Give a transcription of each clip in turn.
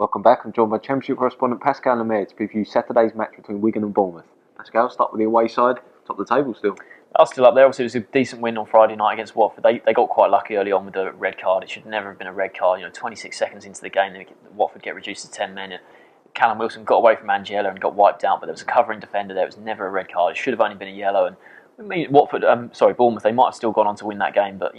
Welcome back. I'm joined by Championship correspondent Pascal Lemaire to preview Saturday's match between Wigan and Bournemouth. Pascal, start with the away side, top of the table still. I was still up there. Obviously, it was a decent win on Friday night against Watford. They got quite lucky early on with the red card. It should never have been a red card. 26 seconds into the game, Watford get reduced to 10 men. Callum Wilson got away from Angela and got wiped out, but there was a covering defender there. It was never a red card. It should have only been a yellow. And Bournemouth, they might have still gone on to win that game, but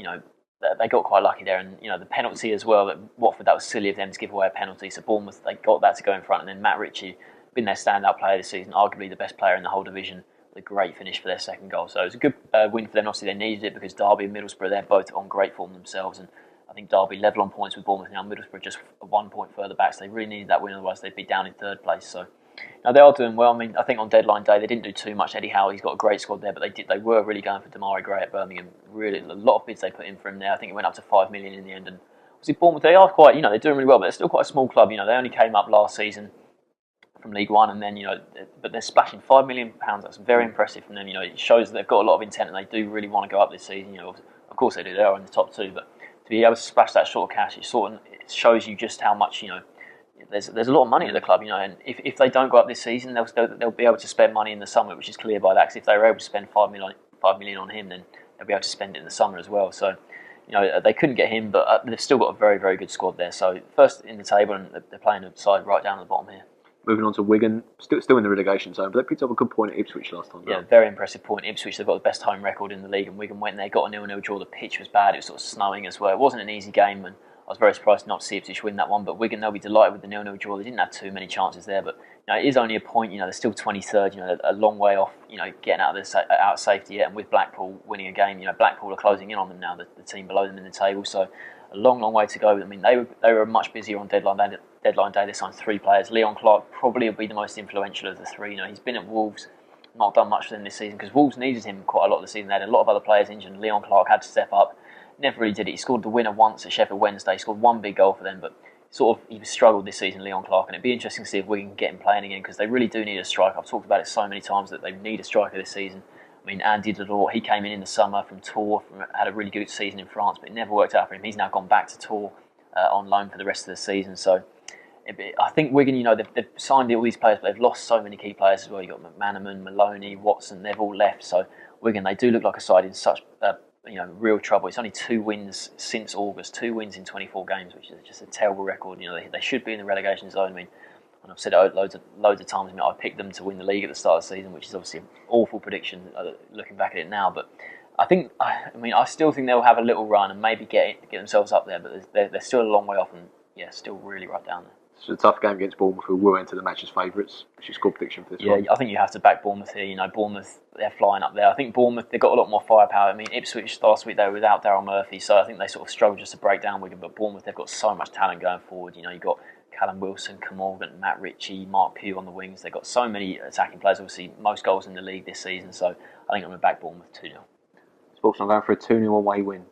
they got quite lucky there. And the penalty as well. That Watford, that was silly of them to give away a penalty. So Bournemouth, they got that to go in front, and then Matt Ritchie, been their standout player this season, arguably the best player in the whole division. A great finish for their second goal. So it was a good win for them. Obviously, they needed it because Derby and Middlesbrough, they're both on great form themselves. And I think Derby level on points with Bournemouth now. Middlesbrough just 1 point further back. So they really needed that win, otherwise they'd be down in third place. So now they are doing well. I mean, I think on deadline day they didn't do too much. Eddie Howe, he's got a great squad there, but they were really going for Damari Gray at Birmingham. Really, a lot of bids they put in for him there. I think it went up to 5 million in the end. And obviously Bournemouth, they are quite, they're doing really well, but they're still quite a small club. They only came up last season from League One, and then but they're splashing £5 million. That's very impressive from them. It shows that they've got a lot of intent and they do really want to go up this season. Of course they do. They are in the top two, but to be able to splash that sort of cash, it shows you just how much There's a lot of money in the club. And if they don't go up this season, they'll be able to spend money in the summer, which is clear by that. Because if they were able to spend £5 million on him, then they'll be able to spend it in the summer as well. So. They couldn't get him, but they've still got a very, very good squad there. So first in the table, and they're playing a side right down at the bottom here. Moving on to Wigan, still in the relegation zone, but they picked up a good point at Ipswich last time. Yeah, very impressive point. Ipswich, they've got the best home record in the league, and Wigan went there, got a 0-0 draw. The pitch was bad. It was sort of snowing as well. It wasn't an easy game, and I was very surprised not to see Ipswich win that one. But Wigan, they'll be delighted with the 0-0 draw. They didn't have too many chances there, but it is only a point. They're still 23rd. They're a long way off. Getting out of safety yet. And with Blackpool winning a game, Blackpool are closing in on them now. The team below them in the table, so a long, long way to go. I mean, they were much busier on deadline day. They signed 3 players. Leon Clark probably will be the most influential of the 3. He's been at Wolves, not done much for them this season because Wolves needed him quite a lot this season. They had a lot of other players injured, and Leon Clark had to step up. Never really did it. He scored the winner once at Sheffield Wednesday. He scored 1 big goal for them, but he struggled this season, Leon Clark, and it'd be interesting to see if we can get him playing again because they really do need a striker. I've talked about it so many times that they need a striker this season. I mean, Andy Delort, he came in the summer from Tours, had a really good season in France, but it never worked out for him. He's now gone back to Tours on loan for the rest of the season. So I think Wigan, they've signed all these players, but they've lost so many key players as well. You've got McManaman, Maloney, Watson, they've all left. So Wigan, they do look like a side in such real trouble. It's only 2 wins since August, 2 wins in 24 games, which is just a terrible record. They should be in the relegation zone. I mean, and I've said it loads of times. I picked them to win the league at the start of the season, which is obviously an awful prediction looking back at it now. But I still think they'll have a little run and maybe get themselves up there. But they're still a long way off, and still really right down there. It's a tough game against Bournemouth, who will enter the match as favourites. What's your score prediction for this one? I think you have to back Bournemouth here. Bournemouth, they're flying up there. I think Bournemouth, they've got a lot more firepower. I mean, Ipswich last week, they were without Daryl Murphy, so I think they sort of struggled just to break down Wigan. But Bournemouth, they've got so much talent going forward. You've got Callum Wilson, Morgan, Matt Ritchie, Mark Pugh on the wings. They've got so many attacking players, obviously most goals in the league this season. So I think I'm going to back Bournemouth 2-0. Sports, I'm going for a 2-0 away win.